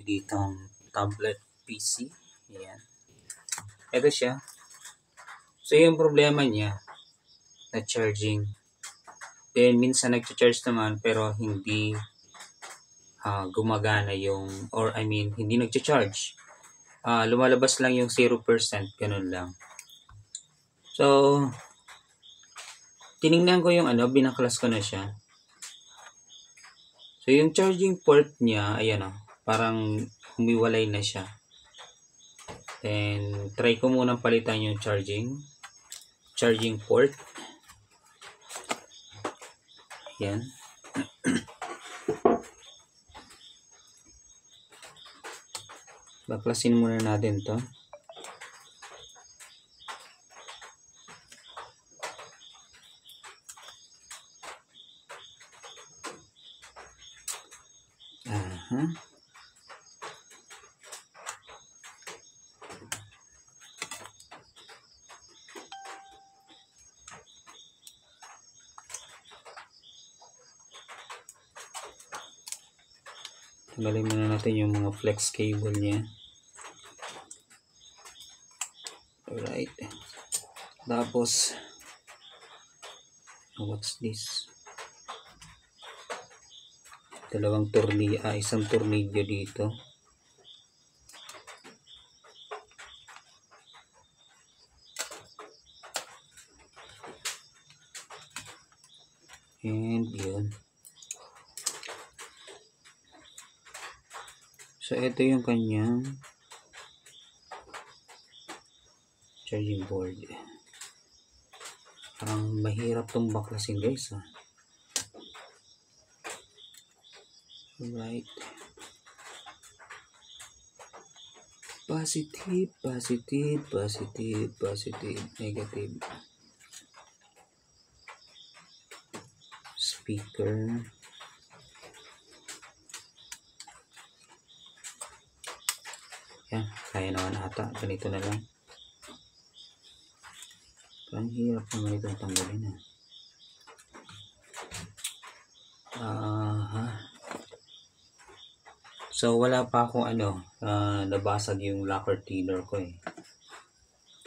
ditong tablet PC. Ayan. Ito siya. So, yung problema niya, na charging. Then, minsan nag-charge naman, pero hindi gumagana yung, or I mean, hindi nag-charge. Lumalabas lang yung 0%, ganun lang. So, tiningnan ko yung binaklas ko na siya. So, yung charging port niya, ayan parang humiwalay na siya. Then, try ko munang palitan yung charging port. Ayan. Baklasin muna natin to. Tanggalin muna natin yung mga flex cable niya. Alright. Tapos, what's this? Isang tornilyo dito. And yun. So, ito yung kanyang charging board. Parang mahirap tong baklasin, guys. Alright. Positive, positive, positive, positive, negative. Speaker. Yan, kaya naman ata. Ganito na lang. Parang hirap naman itong tanggalin. So, wala pa akong nabasag yung lacquer thinner ko eh.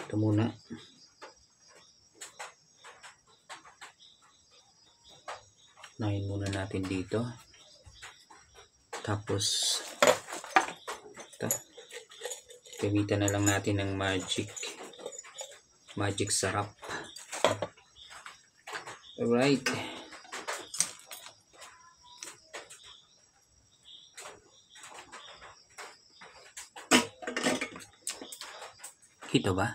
Ito muna. Nahin muna natin dito. Tapos, ito. Gamitan na lang natin ng magic sarap. Alright. Kita ba?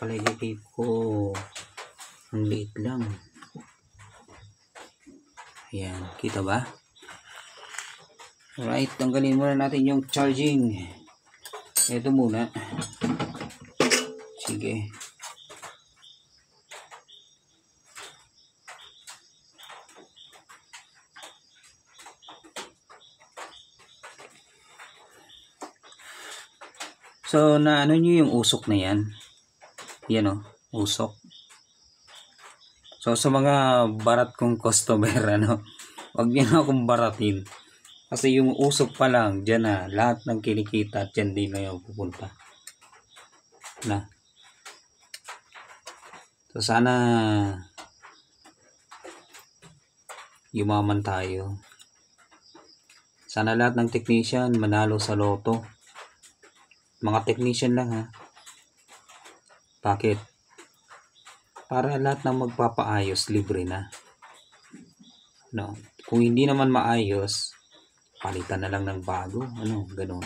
Palagay ko ang liit lang. Ayan, kita ba? Alright, tanggalin muna natin yung charging. Ito muna. Sige. So, naano nyo yung usok na yan? Yan usok. So, sa mga barat kong customer, wag nyo na akong baratin. Kasi yung usok pa lang, dyan na, lahat ng kinikita, dyan din na yung pupunta. So, sana yumaman tayo. Sana lahat ng technician manalo sa loto. Mga technician lang Bakit? Para lahat ng magpapaayos, libre na. Kung hindi naman maayos, palitan na lang ng bago. Ganun.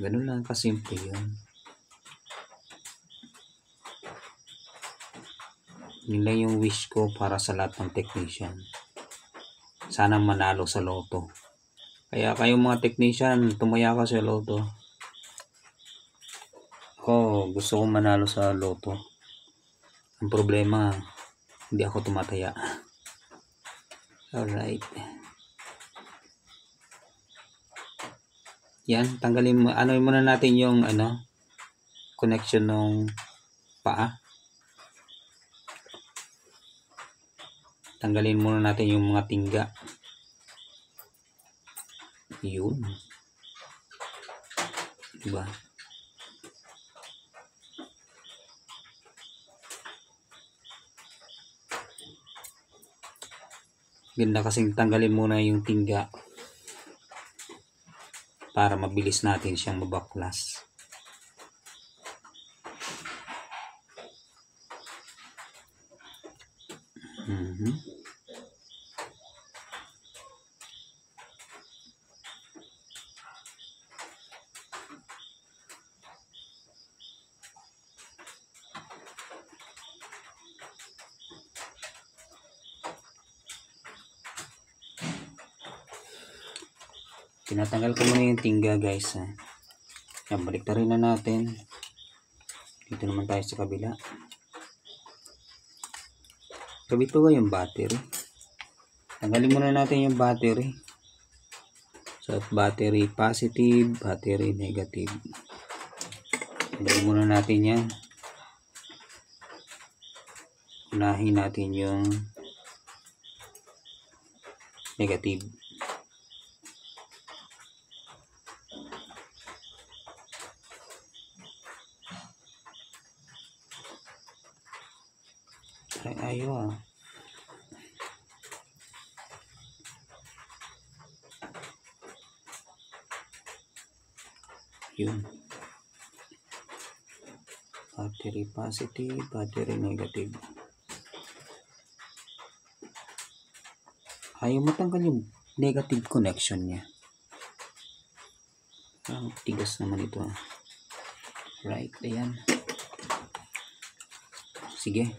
Ganun lang kasimple yun. Yun lang yung wish ko para sa lahat ng technician. Sana manalo sa loto. Kaya kayong mga technician, tumaya ka sa loto. Ako, gusto kong manalo sa loto. Ang problema, hindi ako tumataya. Alright. Yan, tanggalin mo, ano muna natin yung connection ng paa. Tanggalin muna natin yung mga tingga. Yun. Diba? Ganda kasing tanggalin muna yung tingga para mabilis natin siyang mabaklas. Tinatanggal ko muna yung tingga, guys. Yan, balik na rin na natin. Dito naman tayo sa kabila. Kabito ba yung battery? Tanggalin muna natin yung battery. So, battery positive, battery negative. Tanggalin muna natin yan. Unahin natin yung negative. Ayaw. Yun. Battery positive, battery negative. Ayaw matanggal yung negative connection niya. Ang tigas naman ito. Right, ayan. Sige.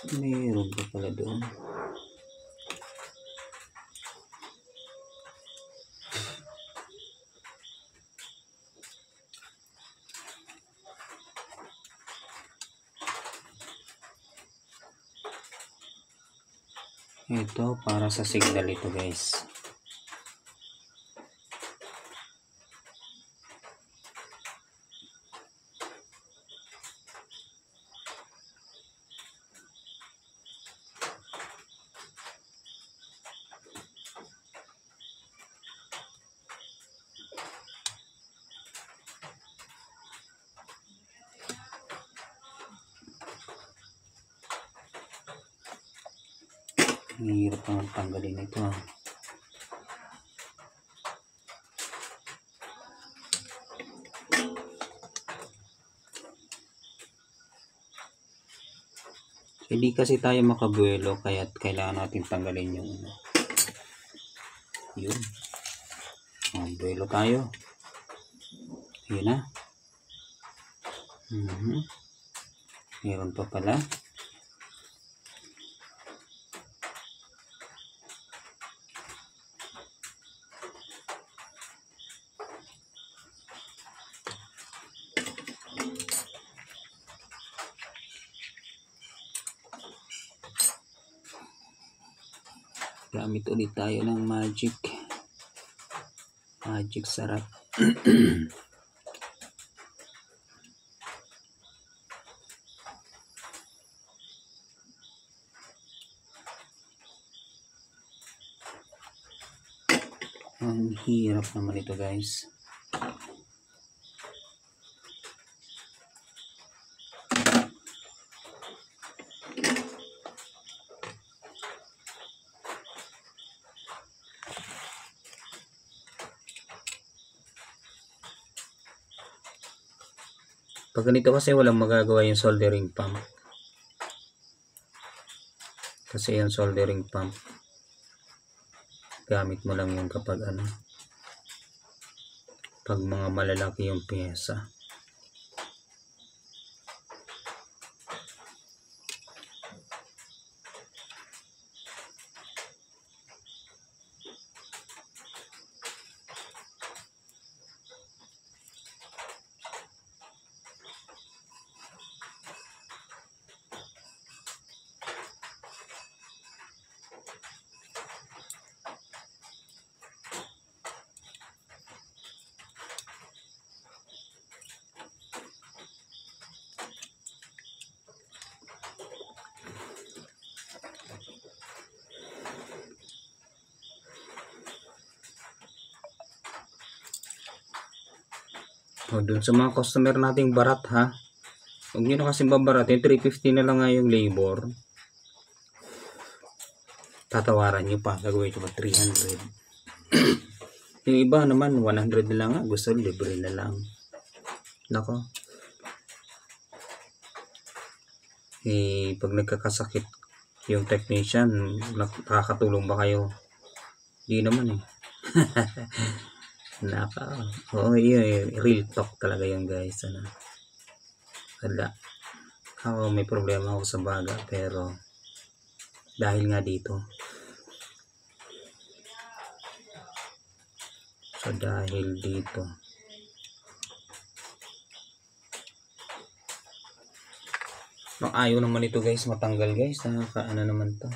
Mayroon pa pala doon. Ito para sa signal ito, guys. Hirap naman tanggalin ito. Hindi kasi tayo makabuelo kaya kailangan natin tanggalin yung yun. Buelo tayo. Yun na. Meron pa pala. Gamit ulit tayo ng magic sarap. Ang hirap naman ito, guys. Pag ganito kasi walang magagawa yung soldering pump. Kasi yung soldering pump gamit mo lang yung kapag pag mga malalaki yung pyesa. O, dun sa mga customer nating barat ha. Huwag nyo na kasi babaratin. 350 na lang nga yung labor. Tatawaran nyo pa. Gagawin ko pa 300. Yung iba naman 100 na lang nga. Gusto libre na lang. Nako. Pag nagkakasakit yung technician, nakakatulong ba kayo? Di naman eh. Oo, yun, real talk talaga yan guys. Wala. Ako may problema ako sa baga, pero dahil nga dito. Dahil dito. Ayaw naman ito guys, matanggal guys. Nakakaano naman to.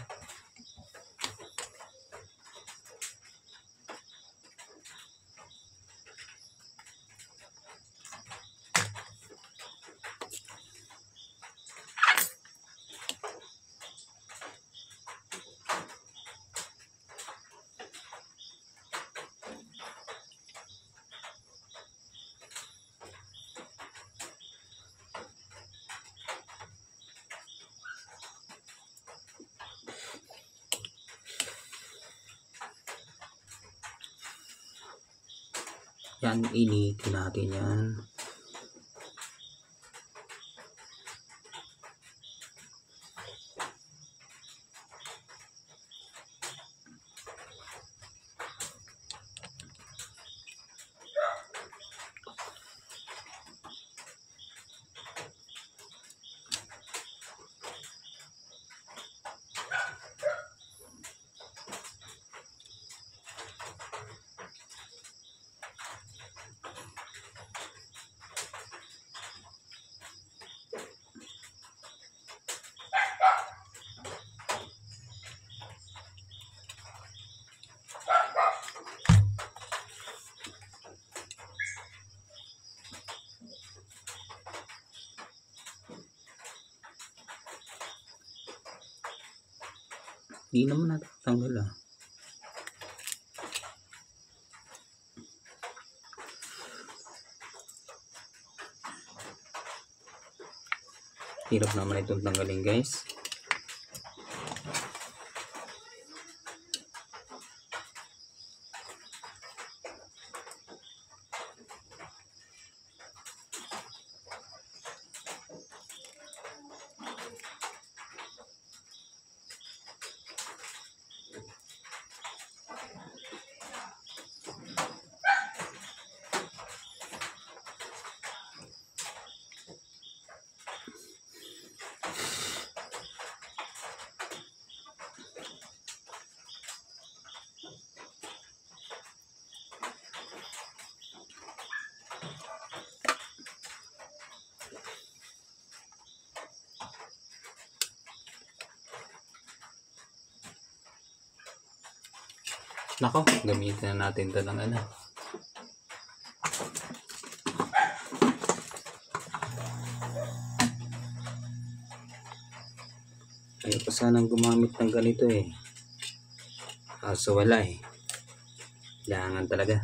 Yan, initin natin yan. Hindi naman natatanggal ah. Hirap naman itong tanggalin guys. Nako, gamitin na natin ito ng ano. Ayaw pa sanang gumamit ng ganito eh. Kaso wala eh. Kailangan talaga.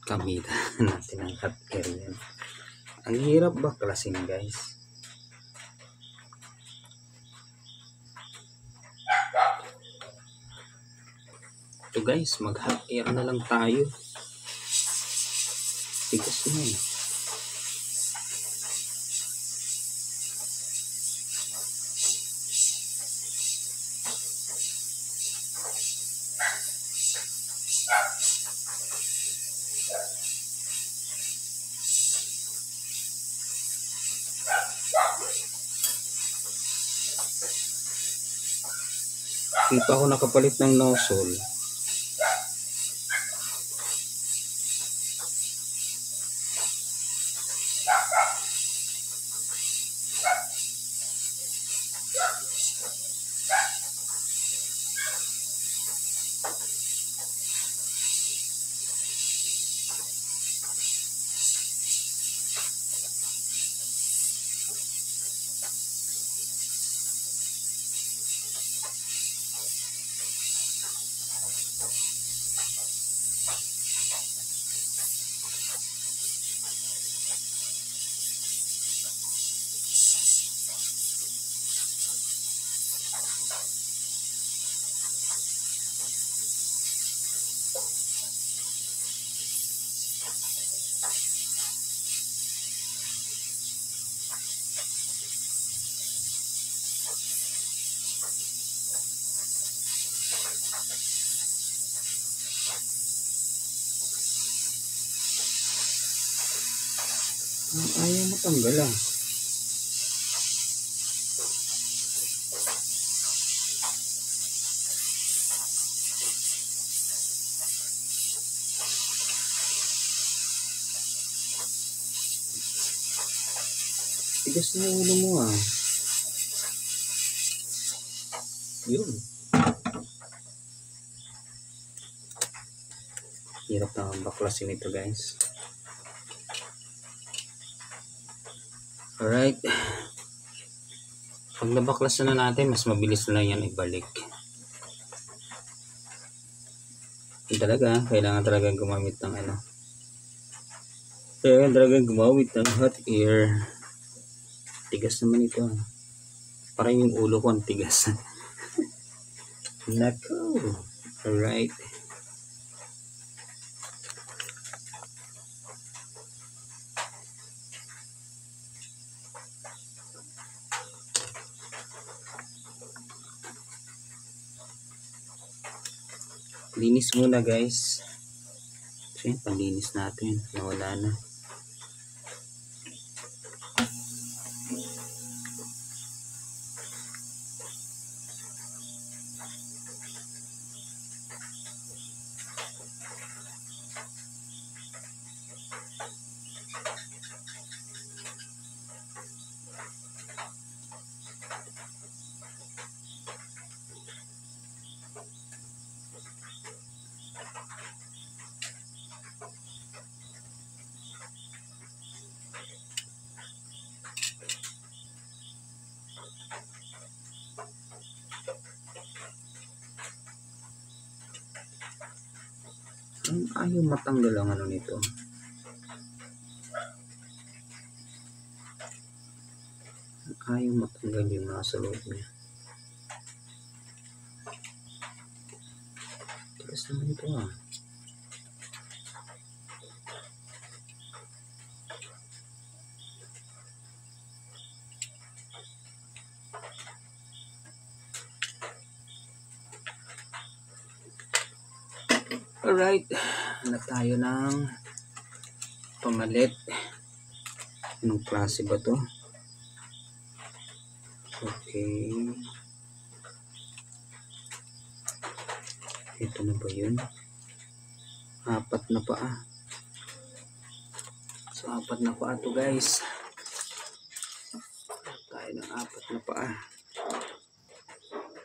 Gamitan natin ang hot air yan. Ang hirap baklasin guys. Ito guys, mag hot air na lang tayo. Tigas na eh. Hindi pa ako nakapalit ng nozzle. Ayaw mo tanggal ah. Tigas na ulo mo ah. Yun. Hirap na baklasin ito guys. Alright. Pag nabaklas na natin, mas mabilis na yan ibalik. Yung talaga, kailangan talaga gumamit ng ano. Kailangan talaga gumamit ng hot air. Tigas naman ito. Parang yung ulo ko ang tigas. Nako. Alright. Linis muna guys. So yun, panlinis natin. Nawala na. Ayaw matanggal ang ano nito. Ayaw matanggal yung nasa loob niya. Tigas naman ito ah. Alright, hanap tayo ng pamalit. Anong klase ba to? Okay. Ito na ba yun? Apat na paa. So, apat na paa to guys. Hanap tayo ng apat na paa.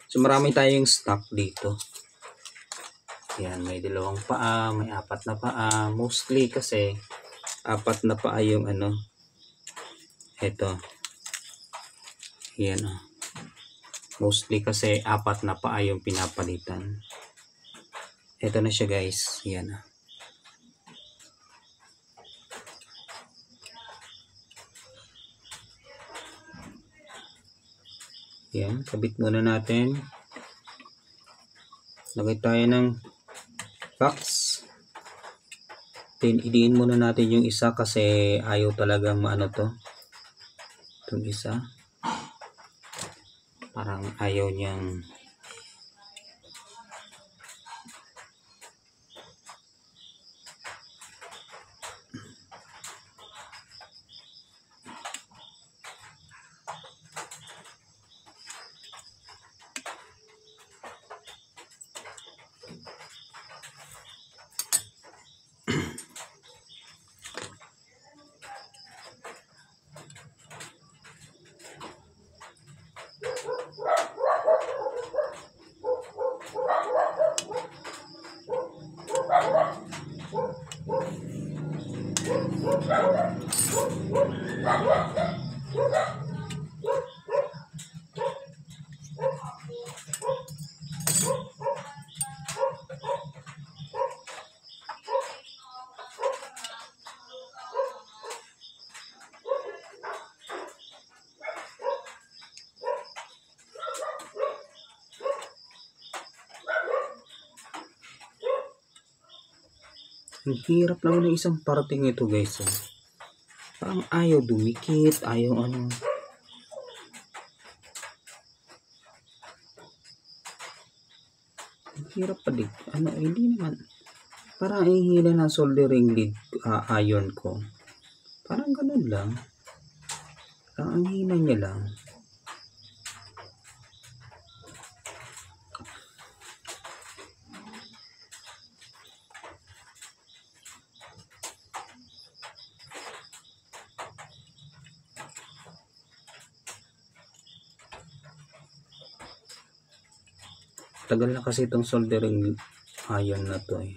So, marami tayong stock dito. Yan, may dalawang paa, may apat na paa. Mostly kasi apat na paa yung ano. Ito. Yan. Mostly kasi apat na paa yung pinapalitan. Ito na siya guys. Yan. Yan, kabit muna natin. Lagay tayo ng box. Then idiin muna natin yung isa kasi ayaw talagang maano to. Itong isa. Parang ayaw niyang ang hirap naman ng isang parating ito guys. Parang ayaw dumikit, ayaw ano. Hirap padig. Ano, hindi naman. Parang ang hina ng soldering lead iron ko. Parang ganun lang. Parang ang hina niya lang. Tagal na kasi itong soldering iron na to eh.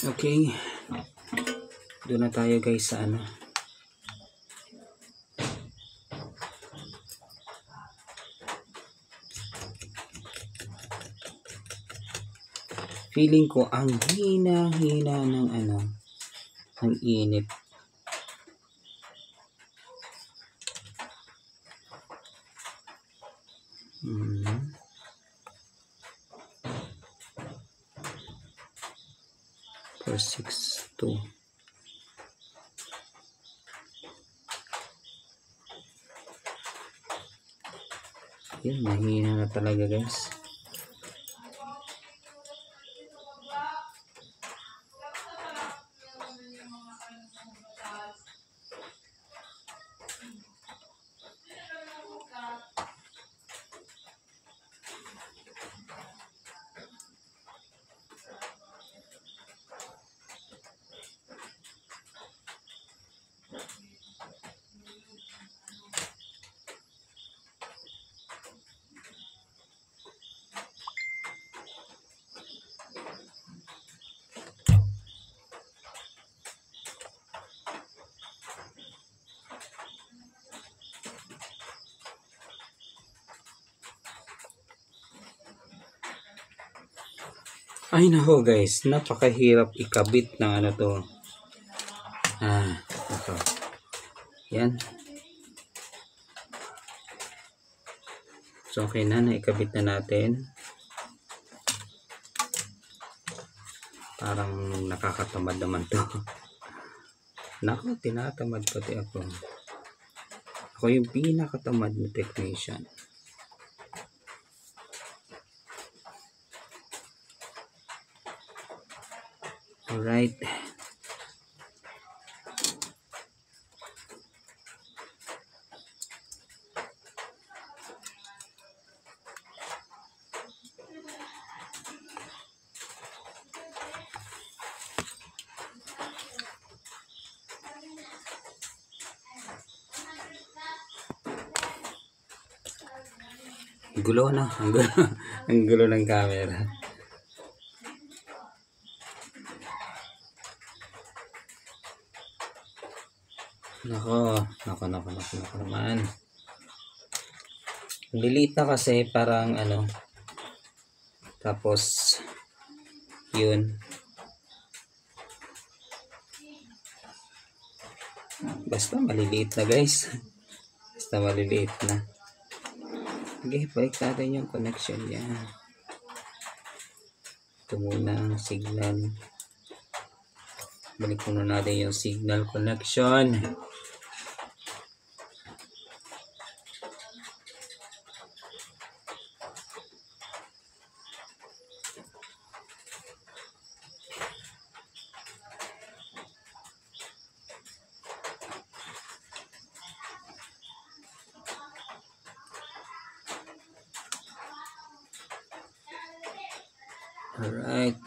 Okay. Doon na tayo guys sa ano. Feeling ko ang hina-hina ng ano, ang init. For 6-2. Yun, mahina na talaga guys. Ay nako guys, napakahirap ikabit ng ano to. Ito. Yan. So okay na, naikabit na natin. Parang nakakatamad naman to. Nako, tinatamad pati ako. Ako yung pinakatamad na technician. Alright. Gulo na, ang gulo ng camera. Nako naman. Lilit na kasi parang ano. Tapos yun. Basta maliliit na guys. Basta maliliit na. Okay, balik natin yung connection niya. Ito muna ang signal. Balik muna natin yung signal connection. Alright.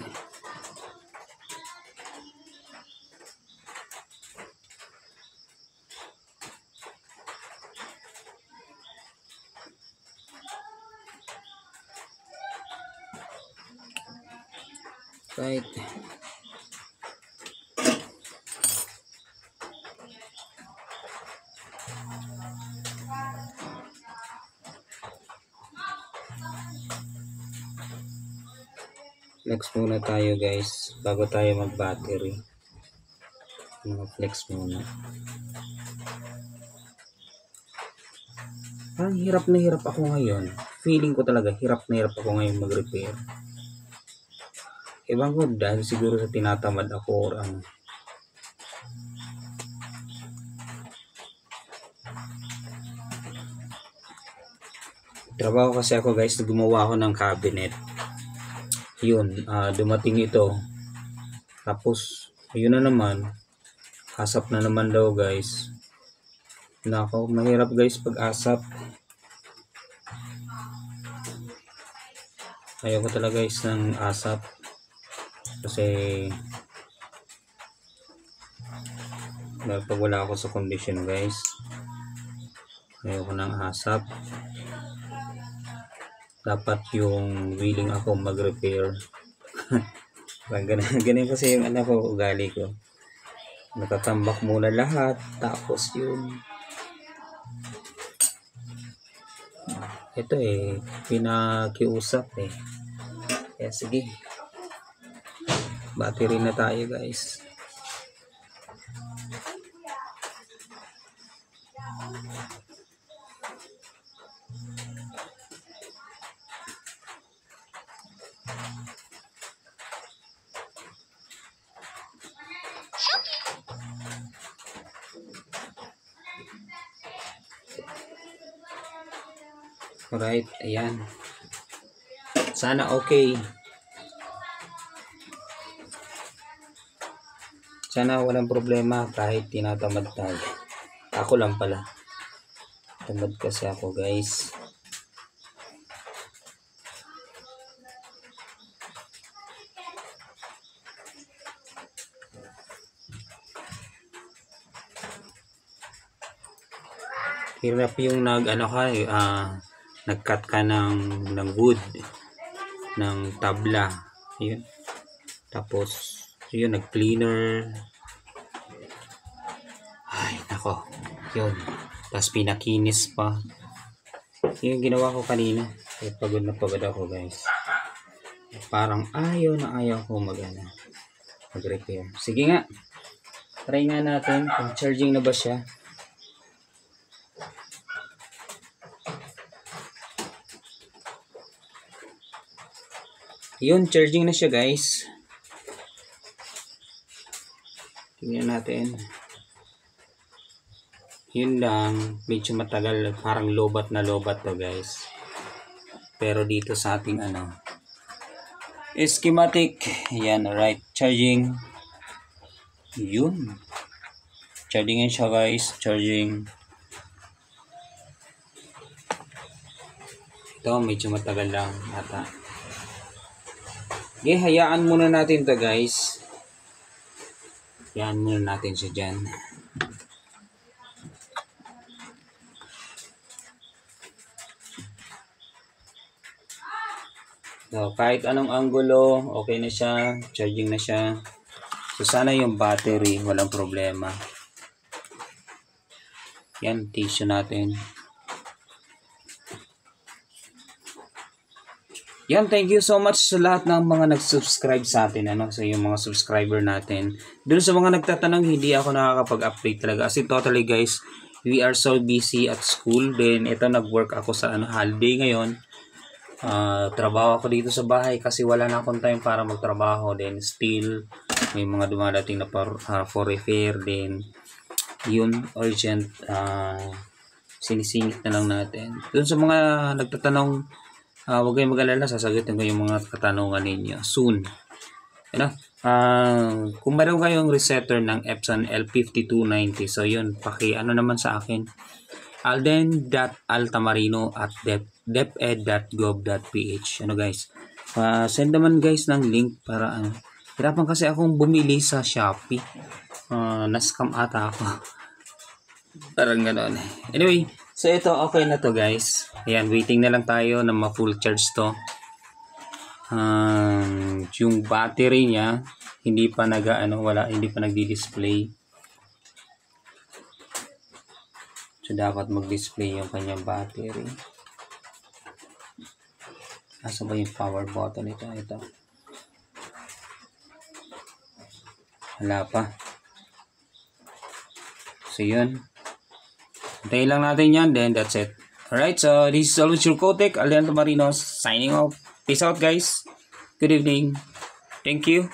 Right. Flex muna tayo guys bago tayo mag battery. Mga flex muna. Parang hirap na hirap ako ngayon. Feeling ko talaga hirap na hirap ako ngayon mag repair. Ewan ko dahil siguro sa tinatamad ako or ano. Trabaho kasi ako guys, gumawa ako ng cabinet. Yun, dumating ito. Tapos, yun na naman. Asap na naman daw guys. Nako, mahirap guys pag asap. Ayoko talaga guys ng asap. Kasi, pag wala ako sa condition guys, ayoko ng asap. Dapat yung willing ako mag-repair. Ganun kasi yung ano ko, ugali ko. Natatambak muna lahat. Tapos yun. Ito pinakiusap Kaya sige. Battery na tayo guys. Alright, ayan. Sana okay. Sana walang problema kahit tinatamad tayo. Ako lang pala. Tamad kasi ako guys. Hirap yung nag-cut ka ng wood, ng tabla, yun. Tapos, yun, nag-cleaner. Ay, nako, yun. Tapos, pinakinis pa. Yun yung ginawa ko kanina. Pagod na pagod ako, guys. Parang ayaw ko mag-repair. Sige nga, try nga natin kung charging na ba siya. Yun, charging na siya guys. Tingnan natin. Yun lang, medyo matagal, parang lobat na lobat to guys. Pero dito sa ating schematic, yan, right, charging. Yun. Charging yan siya guys, charging. Ito, medyo matagal lang ata. Okay, hayaan muna natin to guys. Hayaan muna natin siya dyan. So, kahit anong anggulo, okay na siya. Charging na siya. So, sana yung battery, walang problema. Yan, tissue natin. Yan, thank you so much sa lahat ng mga nag-subscribe sa atin, sa yung mga subscriber natin. Doon sa mga nagtatanong, hindi ako nakakapag-update talaga. Kasi totally guys, we are so busy at school. Then, ito nag-work ako sa holiday ngayon. Trabaho ako dito sa bahay kasi wala na akong time para magtrabaho. Then, still, may mga dumadating na for repair. Then, yun, urgent. Sinisingit na lang natin. Doon sa mga nagtatanong, huwag kayong mag-alala, sasagutin ko yung mga katanungan ninyo soon. Kung meron kayong resetter ng Epson L5290, so yun, naman sa akin, alden.altamarino@deped.gov.ph. Guys, send naman guys ng link para hirapan kasi akong bumili sa Shopee. Na-scam ata ako. Parang gano'n. Anyway, so ito, okay na to guys. Ayan, waiting na lang tayo na ma-full charge to. yung battery niya hindi pa hindi pa nagdi-display. So dapat mag-display yung kanyang battery. Asa ba yung power button ito? Wala pa. So yun. Hintayin lang natin yan, then that's it. Alright, so this is always your Kotek, Alejandro Marinos, signing off. Peace out guys. Good evening. Thank you.